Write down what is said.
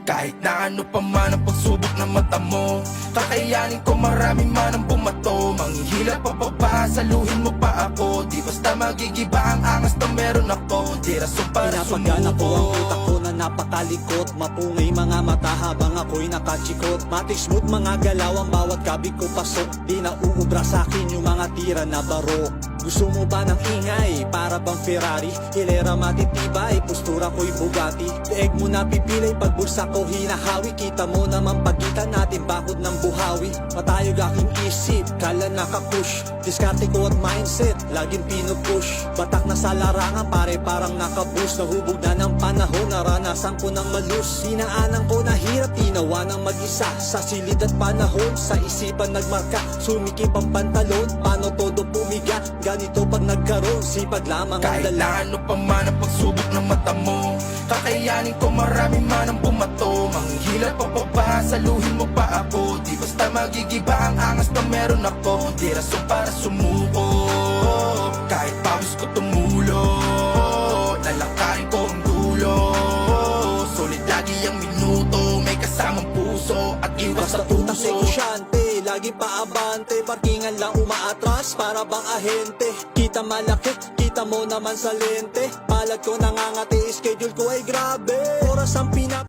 Kahit na ano pa man ang pagsubok ng mata mo, kakayanin ko marami man ang bumato. Manghihila pa ba, saluhin mo pa ako. Di basta magigiba ang angas na meron ako. Di rason para Pinapagana ko ang sumuko. utak ko na napakalikot. Mapungay mga mata habang ako'y nakachikot. Matic smooth mga galaw ang bawat kabig ko pasok. Di na uubra sa'kin yung mga tira na barok. Gusto mo ba ng ingay? Para bang Ferrari? Hilera matitibay, postura ko'y Bugatti. Leeg mo na pipilay, pag bulsa ko hinahawi. Kita mo naman pagitan natin bakod ng buhawi. Matayog aking isip, kala nakapush. Diskarte ko at mindset, laging pinupush. Batak na sa larangan, pare parang nakapush. Nahubog na ng panahon, naranasan ko ng malus. Sinaanan ko na hirap, tinawa ng mag-isa. Sa silid at panahon, sa isipan nagmarka. Sumikip ang pantalon, paano todo pumiga. Ganito pag nagkaroon, sipag lamang ang Kahit dala. na ano pa man ang pagsubok ng mata mo, kakayanin ko marami man ang bumato. Manghihila pa ba, saluhin mo pa ako. Di basta magigiba ang angas na meron ako. Di rason para sumuko. Kahit pawis ko tumulo, lalakarin ko ang dulo. Sulit lagi ang minuto, may kasamang puso at iwas sa Basta utak puso. negosyante, lagi paabante. Parkingan lang umaatras, para bang ahente. Kita malaki, kita mo naman sa lente. Palad ko nangangati, schedule ko ay grabe. Oras ang pinap